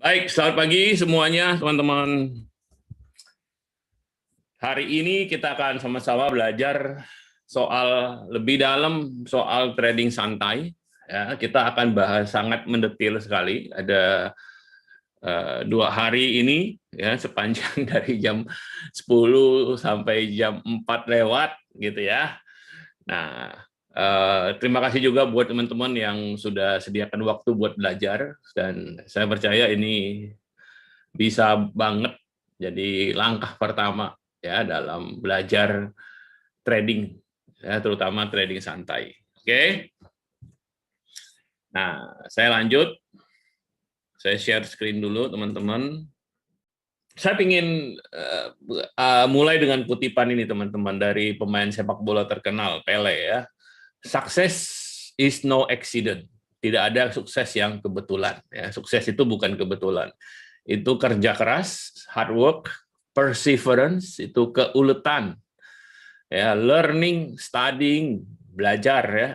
Baik, selamat pagi semuanya, teman-teman. Hari ini kita akan sama-sama belajar lebih dalam soal trading santai. Ya, kita akan bahas sangat mendetail sekali. Ada 2 hari ini, ya, sepanjang dari jam 10 sampai jam 4 lewat, gitu ya. Nah, terima kasih juga buat teman-teman yang sudah sediakan waktu buat belajar, dan saya percaya ini bisa banget jadi langkah pertama ya dalam belajar trading, ya, terutama trading santai. Oke. Nah, saya lanjut. Saya share screen dulu, teman-teman. Saya ingin mulai dengan kutipan ini, teman-teman, dari pemain sepak bola terkenal, Pele, ya. Success is no accident. Tidak ada sukses yang kebetulan. Ya. Sukses itu bukan kebetulan. Itu kerja keras, hard work, perseverance, itu keuletan, ya, learning, studying, belajar, ya,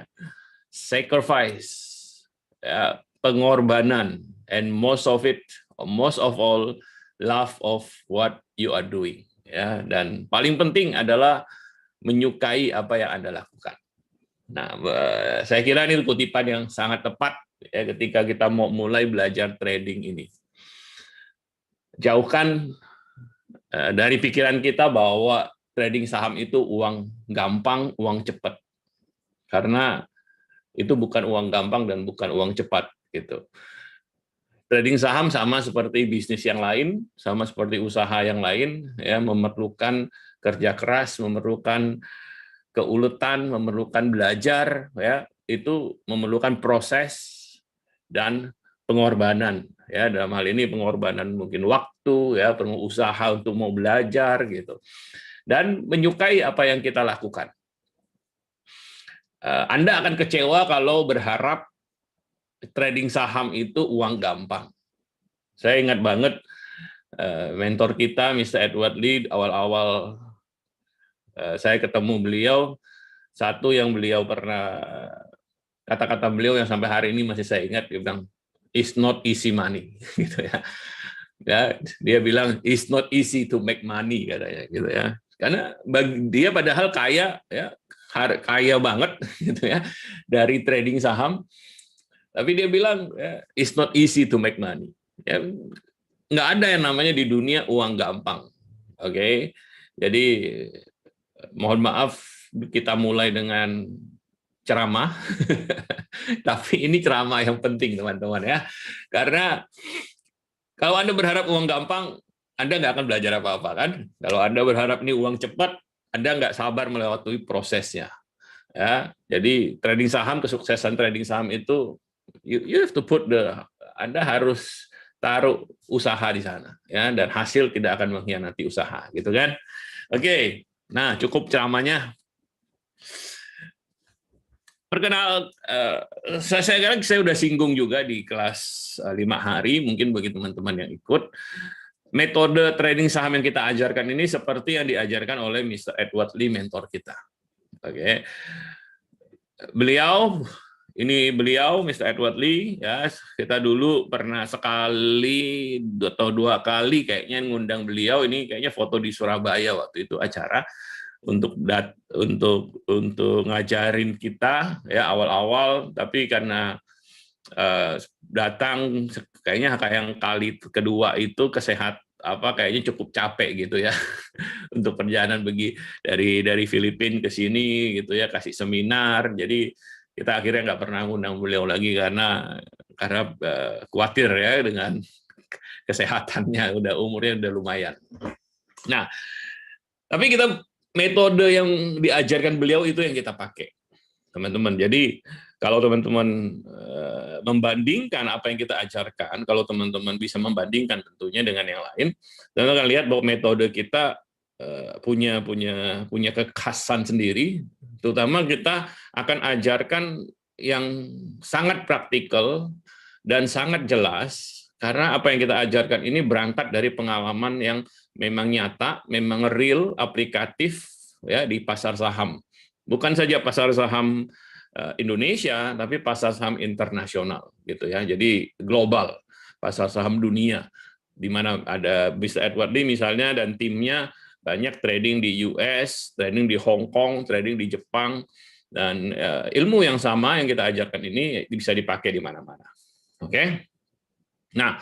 sacrifice, ya, pengorbanan, and most of all, love of what you are doing, ya, dan paling penting adalah menyukai apa yang Anda lakukan. Nah, saya kira ini kutipan yang sangat tepat ya ketika kita mau mulai belajar trading ini. Jauhkan dari pikiran kita bahwa trading saham itu uang gampang, uang cepat. Karena itu bukan uang gampang dan bukan uang cepat gitu. Trading saham sama seperti bisnis yang lain, sama seperti usaha yang lain, ya, memerlukan kerja keras, memerlukan keuletan, memerlukan belajar, ya, itu memerlukan proses dan pengorbanan, ya, dalam hal ini pengorbanan mungkin waktu, ya, perlu usaha untuk mau belajar gitu, dan menyukai apa yang kita lakukan. Anda akan kecewa kalau berharap trading saham itu uang gampang. Saya ingat banget mentor kita, Mr. Edward Lee, awal-awal saya ketemu beliau, satu yang beliau pernah, kata-kata beliau yang sampai hari ini masih saya ingat, dia bilang, "It's not easy money." gitu ya. Ya, dia bilang, "It's not easy to make money," katanya, gitu ya. Karena bagi dia padahal kaya, ya, kaya banget, gitu ya, dari trading saham. Tapi dia bilang, "It's not easy to make money." Ya, nggak ada yang namanya di dunia uang gampang. Oke, jadi mohon maaf kita mulai dengan ceramah, tapi ini ceramah yang penting, teman-teman, ya. Karena kalau Anda berharap uang gampang, Anda nggak akan belajar apa-apa, kan? Kalau Anda berharap ini uang cepat, Anda nggak sabar melewati prosesnya. Ya, jadi trading saham, kesuksesan trading saham itu, you have to Anda harus taruh usaha di sana, ya, dan hasil tidak akan mengkhianati usaha, gitu kan? Oke, nah cukup ceramahnya. Saya kira saya sudah singgung juga di kelas 5 hari, mungkin bagi teman-teman yang ikut. Metode trading saham yang kita ajarkan ini seperti yang diajarkan oleh Mr. Edward Lee, mentor kita. Oke. Beliau, Mr. Edward Lee, ya, kita dulu pernah sekali atau 2 kali kayaknya ngundang beliau, ini kayaknya foto di Surabaya waktu itu acara untuk ngajarin kita, ya, awal-awal, tapi karena datang kayaknya yang kali kedua itu kayaknya cukup capek gitu ya untuk perjalanan dari Filipina ke sini gitu ya, kasih seminar, jadi kita akhirnya nggak pernah ngundang beliau lagi karena khawatir ya dengan kesehatannya, umurnya udah lumayan. Nah, tapi metode yang diajarkan beliau itu yang kita pakai, teman-teman. Jadi kalau teman-teman membandingkan apa yang kita ajarkan, kalau teman-teman bisa membandingkan tentunya dengan yang lain, teman-teman akan lihat bahwa metode kita punya kekhasan sendiri. Terutama kita akan ajarkan yang sangat praktikal dan sangat jelas, karena apa yang kita ajarkan ini berangkat dari pengalaman yang memang nyata, memang real, aplikatif, ya, di pasar saham. Bukan saja pasar saham Indonesia, tapi pasar saham internasional gitu ya. Jadi global. pasar saham dunia, di mana ada Mr. Edward Lee misalnya dan timnya banyak trading di US, trading di Hong Kong, trading di Jepang, dan ilmu yang sama yang kita ajarkan ini bisa dipakai di mana-mana. Oke? Nah,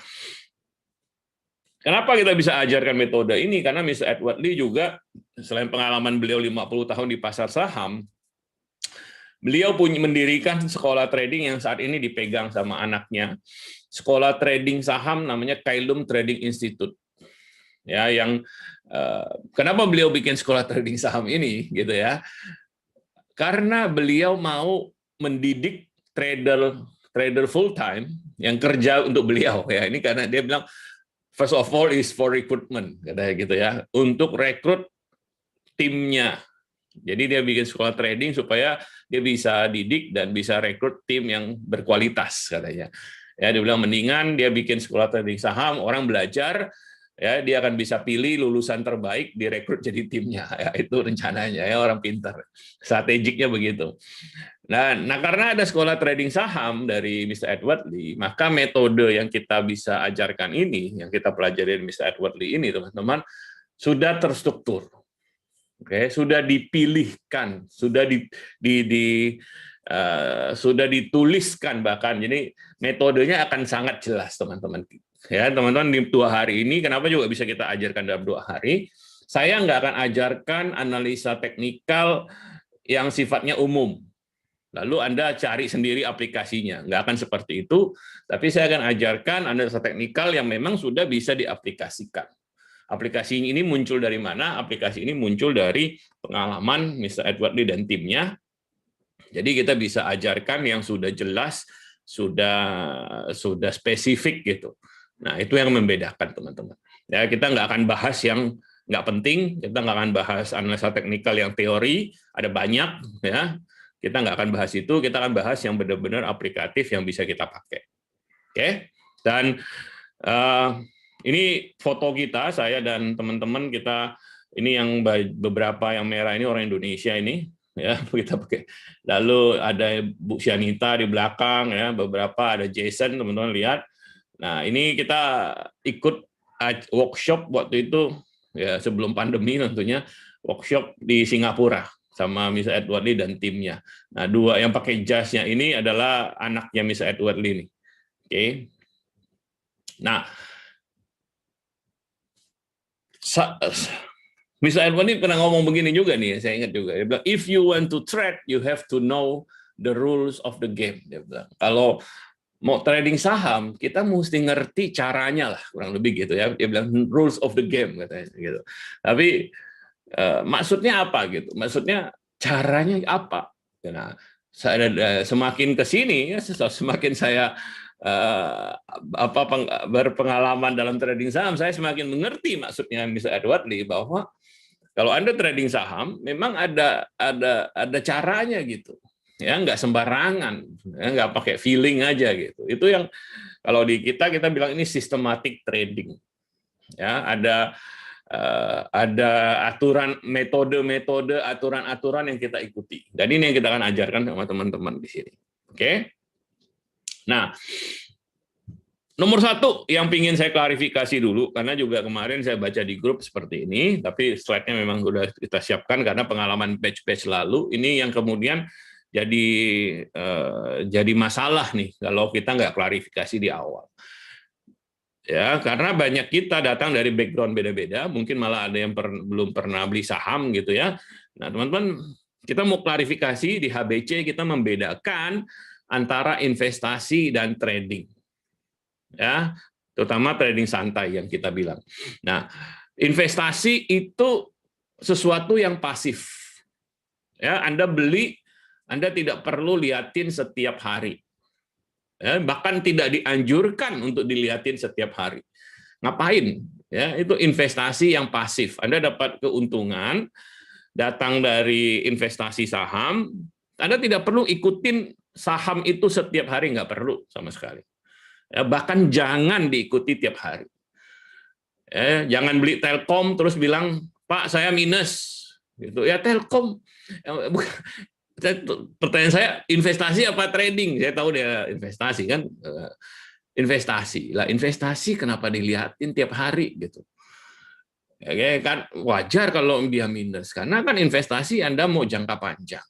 kenapa kita bisa ajarkan metode ini? Karena Mr. Edward Lee juga, selain pengalaman beliau 50 tahun di pasar saham, beliau mendirikan sekolah trading yang saat ini dipegang sama anaknya. Sekolah trading saham namanya Kailum Trading Institute. Ya, yang kenapa beliau bikin sekolah trading saham ini gitu ya? Karena beliau mau mendidik trader full time yang kerja untuk beliau ya. Ini karena dia bilang first of all is for recruitment katanya gitu ya, untuk rekrut timnya. Jadi dia bikin sekolah trading supaya dia bisa didik dan bisa rekrut tim yang berkualitas katanya. Ya, dia bilang mendingan dia bikin sekolah trading saham, orang belajar, ya dia akan bisa pilih lulusan terbaik direkrut jadi timnya. Ya, itu rencananya ya, orang pintar. Strategiknya begitu. Nah, karena ada sekolah trading saham dari Mr. Edward Lee, maka metode yang kita bisa ajarkan ini, yang kita pelajari dari Mr. Edward Lee ini, teman-teman, sudah terstruktur. Oke, sudah dipilihkan, sudah sudah dituliskan bahkan. Jadi metodenya akan sangat jelas, teman-teman. Ya, teman-teman, di 2 hari ini, kenapa juga bisa kita ajarkan dalam 2 hari? Saya nggak akan ajarkan analisa teknikal yang sifatnya umum. Lalu Anda cari sendiri aplikasinya. Nggak akan seperti itu, tapi saya akan ajarkan analisa teknikal yang memang sudah bisa diaplikasikan. Aplikasi ini muncul dari mana? Aplikasi ini muncul dari pengalaman Mr. Edward Lee dan timnya. Jadi kita bisa ajarkan yang sudah jelas, sudah spesifik gitu. Nah, itu yang membedakan, teman-teman. Ya, kita nggak akan bahas yang nggak penting, kita nggak akan bahas analisa teknikal yang teori, ada banyak, ya. Kita nggak akan bahas itu, kita akan bahas yang benar-benar aplikatif yang bisa kita pakai. Oke? Dan ini foto kita, saya dan teman-teman kita, ini yang beberapa yang merah ini orang Indonesia ini, ya kita pakai. Lalu ada Bu Syanita di belakang, ya beberapa ada Jason, teman-teman lihat. Nah ini kita ikut workshop waktu itu, ya sebelum pandemi tentunya, workshop di Singapura sama Mr. Edward Lee dan timnya. Nah 2 yang pakai jasnya ini adalah anaknya Mr. Edward Lee nih. Oke. Nah, Mr. Edward Lee pernah ngomong begini juga nih, saya ingat juga. Dia bilang, if you want to trade, you have to know the rules of the game. Dia bilang, kalau mau trading saham, kita mesti ngerti caranya lah, kurang lebih gitu ya. Dia bilang rules of the game katanya gitu. Tapi maksudnya apa gitu? Maksudnya caranya apa? Nah, semakin ke sini, semakin saya berpengalaman dalam trading saham, saya semakin mengerti maksudnya Mr. Edward Lee bahwa kalau Anda trading saham, memang ada caranya gitu, ya nggak sembarangan, ya, nggak pakai feeling aja gitu. Itu yang kalau di kita bilang ini systematic trading, ya ada aturan, metode, aturan-aturan yang kita ikuti. Dan ini yang kita akan ajarkan sama teman-teman di sini. Oke? Nah, nomor 1 yang ingin saya klarifikasi dulu, karena juga kemarin saya baca di grup seperti ini, tapi slide-nya memang sudah kita siapkan karena pengalaman batch-batch lalu, ini yang kemudian jadi masalah nih kalau kita nggak klarifikasi di awal. Ya, karena banyak kita datang dari background beda-beda, mungkin malah ada yang belum pernah beli saham gitu ya. Nah, teman-teman, kita mau klarifikasi di HBC, kita membedakan antara investasi dan trading. Ya, terutama trading santai yang kita bilang. Nah, investasi itu sesuatu yang pasif. Ya, Anda beli, Anda tidak perlu liatin setiap hari. Ya, bahkan tidak dianjurkan untuk dilihatin setiap hari. Ngapain? Ya, itu investasi yang pasif. Anda dapat keuntungan datang dari investasi saham, Anda tidak perlu ikutin saham itu setiap hari, nggak perlu sama sekali. Ya, bahkan jangan diikuti tiap hari. Ya, jangan beli Telkom terus bilang, Pak saya minus. Gitu. Ya Telkom. Pertanyaan saya, investasi apa trading? Saya tahu dia investasi kan. investasi. Lah investasi kenapa dilihatin tiap hari gitu? Ya kan wajar kalau dia minus karena kan investasi Anda mau jangka panjang.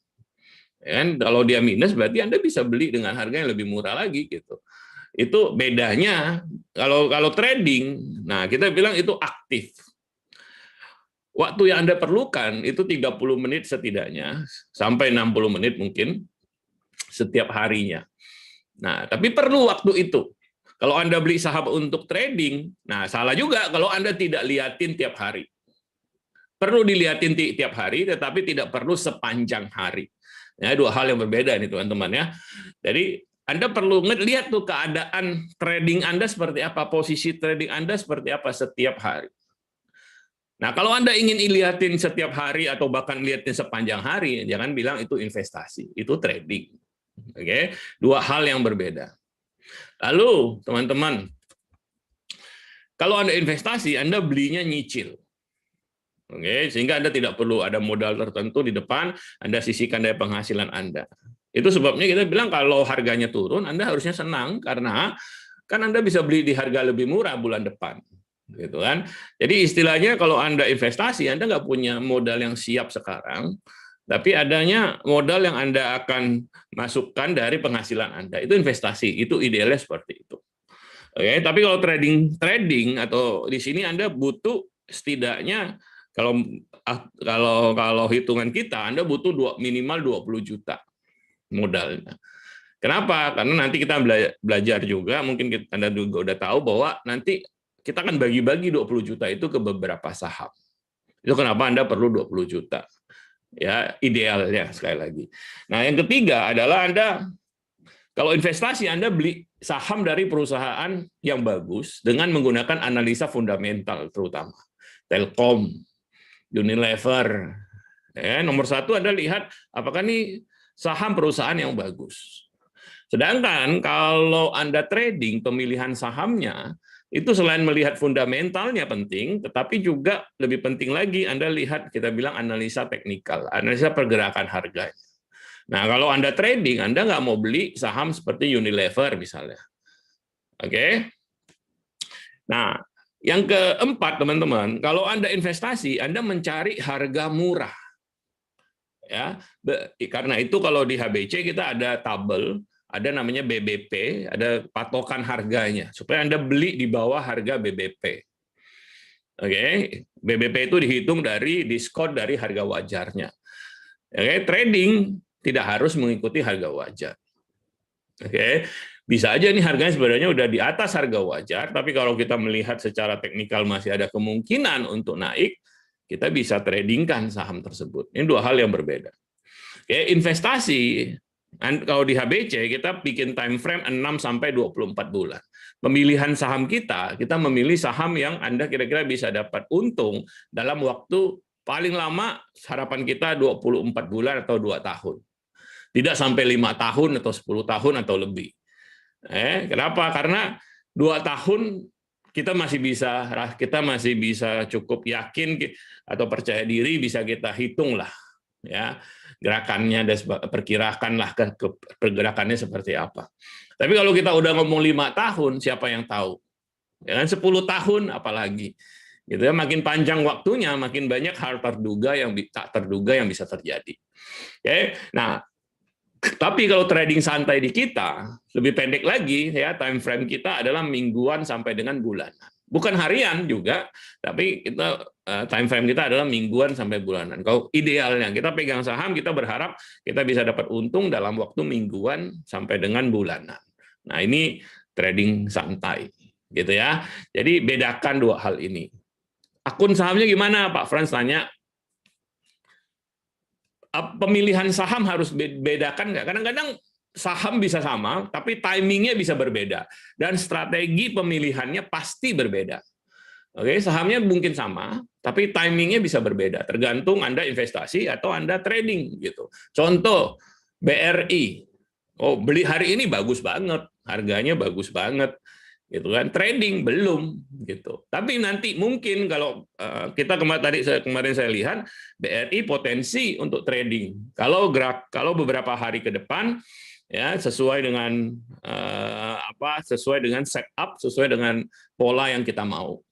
Ya kan kalau dia minus berarti Anda bisa beli dengan harga yang lebih murah lagi gitu. Itu bedanya kalau trading. Nah, kita bilang itu aktif. Waktu yang Anda perlukan itu 30 menit setidaknya, sampai 60 menit mungkin setiap harinya. Nah, tapi perlu waktu itu. Kalau Anda beli saham untuk trading, nah salah juga kalau Anda tidak liatin tiap hari. Perlu dilihatin tiap hari, tetapi tidak perlu sepanjang hari. Ya, dua hal yang berbeda nih teman-teman ya. Jadi Anda perlu lihat tuh keadaan trading Anda seperti apa, posisi trading Anda seperti apa setiap hari. Nah, kalau Anda ingin lihatin setiap hari atau bahkan lihatin sepanjang hari, jangan bilang itu investasi, itu trading. Oke, dua hal yang berbeda. Lalu, teman-teman, kalau Anda investasi, Anda belinya nyicil. Oke, sehingga Anda tidak perlu ada modal tertentu di depan, Anda sisihkan dari penghasilan Anda. Itu sebabnya kita bilang kalau harganya turun, Anda harusnya senang karena kan Anda bisa beli di harga lebih murah bulan depan. Gitu kan. Jadi istilahnya kalau Anda investasi, Anda nggak punya modal yang siap sekarang, tapi adanya modal yang Anda akan masukkan dari penghasilan Anda. Itu investasi, itu idealnya seperti itu. Oke, tapi kalau trading atau di sini Anda butuh setidaknya kalau hitungan kita Anda butuh minimal 20 juta modalnya. Kenapa? Karena nanti kita belajar juga, mungkin Anda juga udah tahu bahwa nanti kita akan bagi-bagi 20 juta itu ke beberapa saham. Itu kenapa Anda perlu 20 juta. Ya, idealnya sekali lagi. Nah, yang ketiga adalah Anda kalau investasi Anda beli saham dari perusahaan yang bagus dengan menggunakan analisa fundamental terutama. Telkom, Unilever. Ya, nomor satu Anda lihat apakah ini saham perusahaan yang bagus. Sedangkan kalau Anda trading pemilihan sahamnya itu selain melihat fundamentalnya penting, tetapi juga lebih penting lagi Anda lihat kita bilang analisa teknikal, analisa pergerakan harganya. Nah, kalau Anda trading, Anda nggak mau beli saham seperti Unilever misalnya. Oke? Nah, yang keempat teman-teman, kalau Anda investasi, Anda mencari harga murah. Ya, karena itu kalau di HBC kita ada tabel, ada namanya BBP, ada patokan harganya supaya Anda beli di bawah harga BBP. Oke, BBP itu dihitung dari diskon dari harga wajarnya. Oke, trading tidak harus mengikuti harga wajar. Oke, bisa aja nih harganya sebenarnya udah di atas harga wajar, tapi kalau kita melihat secara teknikal masih ada kemungkinan untuk naik, kita bisa tradingkan saham tersebut. Ini dua hal yang berbeda. Oke, investasi kalau di HBC kita bikin time frame 6 sampai 24 bulan. Pemilihan saham kita memilih saham yang Anda kira-kira bisa dapat untung dalam waktu paling lama harapan kita 24 bulan atau 2 tahun. Tidak sampai 5 tahun atau 10 tahun atau lebih. Kenapa? Karena 2 tahun kita masih bisa cukup yakin atau percaya diri bisa kita hitung lah ya gerakannya dan perkirakanlah pergerakannya seperti apa. Tapi kalau kita udah ngomong 5 tahun, siapa yang tahu? Ya kan 10 tahun apalagi. Gitu ya, makin panjang waktunya, makin banyak hal terduga yang tak terduga yang bisa terjadi. Oke. Nah, tapi kalau trading santai di kita lebih pendek lagi ya, time frame kita adalah mingguan sampai dengan bulanan. Bukan harian juga, tapi kita time frame kita adalah mingguan sampai bulanan. Kalau idealnya kita pegang saham, kita berharap kita bisa dapat untung dalam waktu mingguan sampai dengan bulanan. Nah, ini trading santai gitu ya. Jadi bedakan dua hal ini. Akun sahamnya gimana, Pak Frans tanya? Pemilihan saham harus bedakan nggak? Kadang-kadang saham bisa sama, tapi timingnya bisa berbeda. Dan strategi pemilihannya pasti berbeda. Oke, sahamnya mungkin sama, tapi timingnya bisa berbeda. Tergantung Anda investasi atau Anda trading. Gitu. Contoh, BRI. Oh, beli hari ini bagus banget. Harganya bagus banget. Gitu kan, trading belum gitu. Tapi nanti mungkin kalau kita kemarin saya lihat BRI potensi untuk trading. Kalau beberapa hari ke depan ya, sesuai dengan sesuai dengan setup, sesuai dengan pola yang kita mau.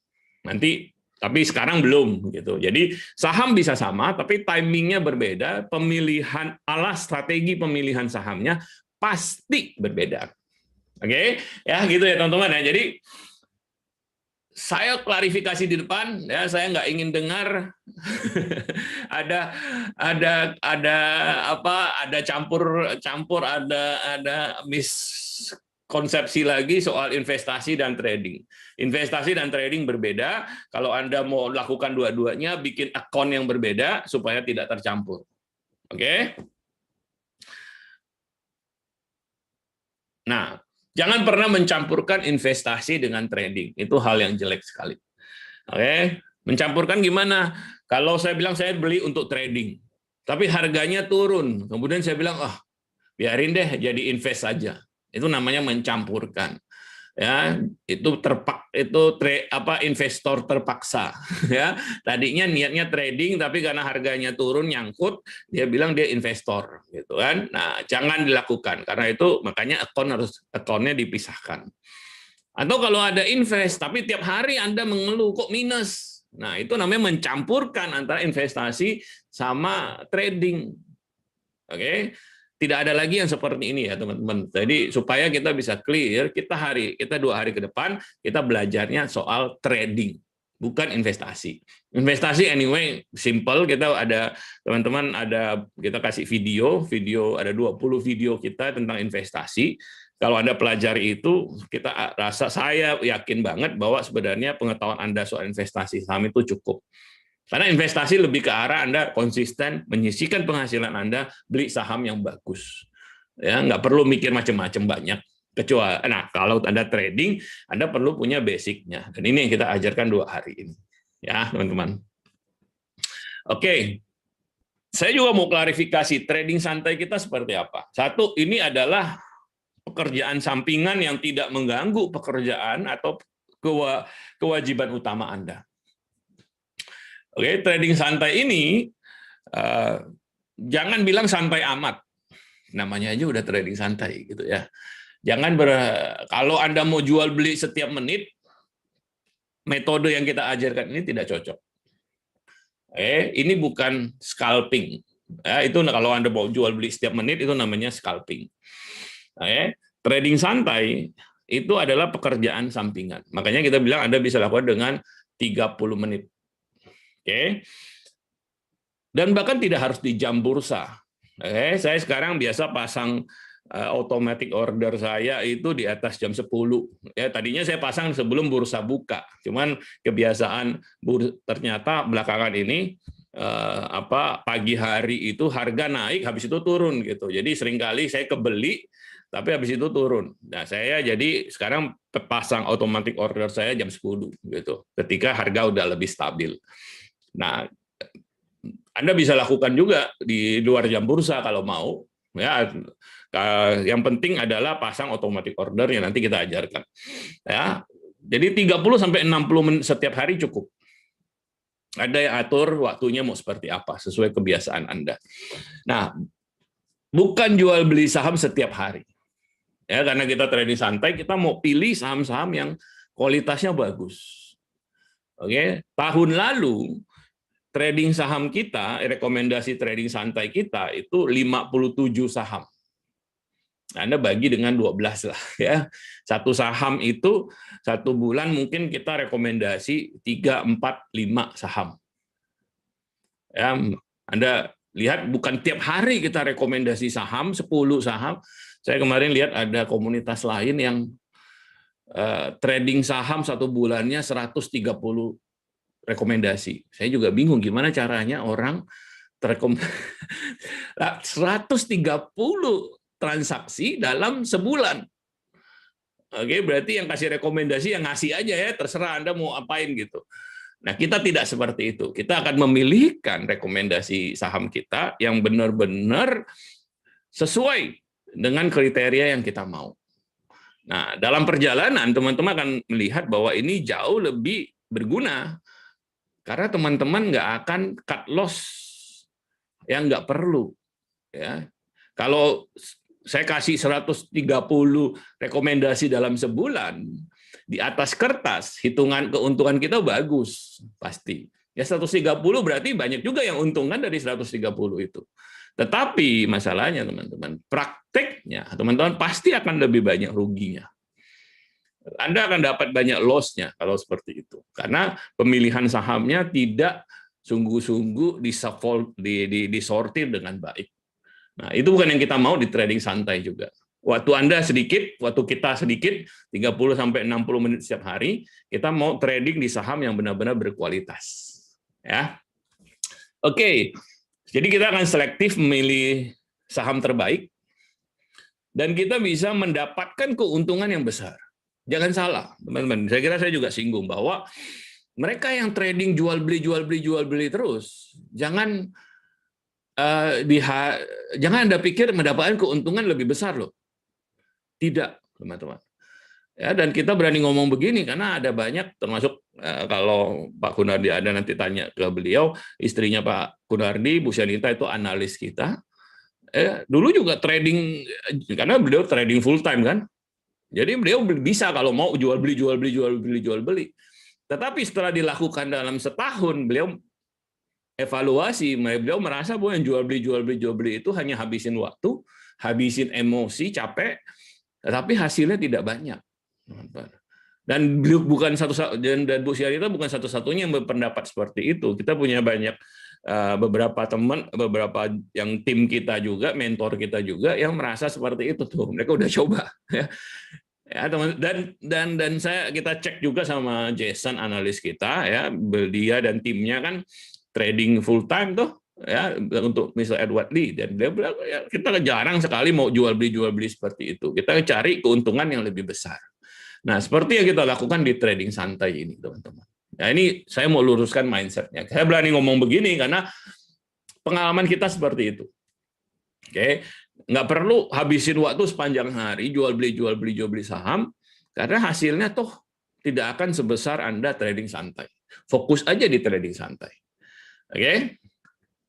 Nanti tapi sekarang belum gitu. Jadi saham bisa sama, tapi timingnya berbeda. Pemilihan strategi pemilihan sahamnya pasti berbeda. Oke, ya gitu ya teman-teman ya. Jadi saya klarifikasi di depan, ya saya nggak ingin dengar ada ada campur ada miskonsepsi lagi soal investasi dan trading. Investasi dan trading berbeda. Kalau Anda mau lakukan dua-duanya, bikin akun yang berbeda supaya tidak tercampur. Oke? Nah, jangan pernah mencampurkan investasi dengan trading. Itu hal yang jelek sekali. Oke, mencampurkan gimana? Kalau saya bilang saya beli untuk trading, tapi harganya turun. Kemudian saya bilang, biarin deh jadi invest saja. Itu namanya mencampurkan. Ya, itu investor terpaksa ya. Tadinya niatnya trading tapi karena harganya turun nyangkut, dia bilang dia investor gitu kan. Nah, jangan dilakukan karena itu makanya akunnya dipisahkan. Atau kalau ada invest tapi tiap hari Anda mengeluh kok minus. Nah, itu namanya mencampurkan antara investasi sama trading. Oke. Tidak ada lagi yang seperti ini ya teman-teman. Jadi supaya kita bisa clear, kita 2 hari ke depan kita belajarnya soal trading, bukan investasi. Investasi anyway simple, teman-teman kita kasih video ada 20 video kita tentang investasi. Kalau Anda pelajari itu, saya yakin banget bahwa sebenarnya pengetahuan Anda soal investasi saham itu cukup. Karena investasi lebih ke arah Anda konsisten menyisihkan penghasilan Anda, beli saham yang bagus. Ya, nggak perlu mikir macam-macam banyak. Kalau Anda trading, Anda perlu punya basicnya. Dan ini yang kita ajarkan 2 hari ini. Ya, teman-teman. Oke. Saya juga mau klarifikasi trading santai kita seperti apa. Satu, ini adalah pekerjaan sampingan yang tidak mengganggu pekerjaan atau kewajiban utama Anda. Oke, trading santai ini jangan bilang santai amat. Namanya aja udah trading santai gitu ya. Kalau Anda mau jual beli setiap menit, metode yang kita ajarkan ini tidak cocok. Ini bukan scalping. Ya, itu kalau Anda mau jual beli setiap menit itu namanya scalping. Trading santai itu adalah pekerjaan sampingan. Makanya kita bilang Anda bisa lakukan dengan 30 menit. Oke. Dan bahkan tidak harus di jam bursa. Saya sekarang biasa pasang automatic order saya itu di atas jam 10. Ya, tadinya saya pasang sebelum bursa buka. Cuman kebiasaan ternyata belakangan ini pagi hari itu harga naik habis itu turun gitu. Jadi seringkali saya kebeli tapi habis itu turun. Nah, saya jadi sekarang pasang automatic order saya jam 10 gitu. Ketika harga udah lebih stabil. Nah, Anda bisa lakukan juga di luar jam bursa kalau mau. Ya, yang penting adalah pasang automatic order yang nanti kita ajarkan. Ya, jadi 30 sampai 60 menit setiap hari cukup. Ada yang atur waktunya mau seperti apa sesuai kebiasaan Anda. Nah, bukan jual beli saham setiap hari. Ya, karena kita trading santai, kita mau pilih saham-saham yang kualitasnya bagus. Oke, tahun lalu trading saham kita, rekomendasi trading santai kita itu 57 saham. Anda bagi dengan 12 lah ya. Satu saham itu 1 bulan mungkin kita rekomendasi 3, 4, 5 saham. Ya, Anda lihat bukan tiap hari kita rekomendasi saham 10 saham. Saya kemarin lihat ada komunitas lain yang trading saham 1 bulannya 130 rekomendasi. Saya juga bingung gimana caranya orang 130 transaksi dalam sebulan. Oke, berarti yang kasih rekomendasi yang ngasih aja ya, terserah Anda mau apain gitu. Nah, kita tidak seperti itu. Kita akan memilihkan rekomendasi saham kita yang benar-benar sesuai dengan kriteria yang kita mau. Nah, dalam perjalanan teman-teman akan melihat bahwa ini jauh lebih berguna karena teman-teman nggak akan cut loss yang nggak perlu. Ya, kalau saya kasih 130 rekomendasi dalam sebulan, di atas kertas hitungan keuntungan kita bagus pasti. Ya 130 berarti banyak juga yang untung kan dari 130 itu. Tetapi masalahnya teman-teman, prakteknya teman-teman pasti akan lebih banyak ruginya. Anda akan dapat banyak loss-nya kalau seperti itu. Karena pemilihan sahamnya tidak sungguh-sungguh disortir dengan baik. Nah, itu bukan yang kita mau di trading santai juga. Waktu Anda sedikit, waktu kita sedikit, 30 sampai 60 menit setiap hari, kita mau trading di saham yang benar-benar berkualitas. Ya. Oke. Jadi kita akan selektif memilih saham terbaik dan kita bisa mendapatkan keuntungan yang besar. Jangan salah, teman-teman. Saya kira saya juga singgung bahwa mereka yang trading jual beli terus, jangan Anda pikir mendapatkan keuntungan lebih besar loh. Tidak, teman-teman. Ya, dan kita berani ngomong begini karena ada banyak, termasuk kalau Pak Kunardi ada nanti tanya ke beliau, istrinya Pak Kunardi, Bu Syanita itu analis kita. Dulu juga trading, karena beliau trading full time kan. Jadi beliau bisa kalau mau jual beli. Tetapi setelah dilakukan dalam setahun, beliau evaluasi, beliau merasa bahwa yang jual beli itu hanya habisin waktu, habisin emosi, capek, tetapi hasilnya tidak banyak. Dan beliau bukan dan Bu Syarita bukan satu-satunya yang berpendapat seperti itu. Kita punya banyak beberapa teman, beberapa yang tim kita juga, mentor kita juga yang merasa seperti itu tuh. Mereka udah coba. Ya, teman, dan kita cek juga sama Jason analis kita ya, dia dan timnya kan trading full time tuh ya untuk Mr. Edward Lee, dan dia bilang ya, kita jarang sekali mau jual beli seperti itu. Kita cari keuntungan yang lebih besar. Nah, seperti yang kita lakukan di trading santai ini, teman-teman. Nah, ini saya mau luruskan mindsetnya. Saya berani ngomong begini karena pengalaman kita seperti itu. Oke, nggak perlu habisin waktu sepanjang hari jual beli saham, karena hasilnya toh tidak akan sebesar Anda trading santai. Fokus aja di trading santai. Oke,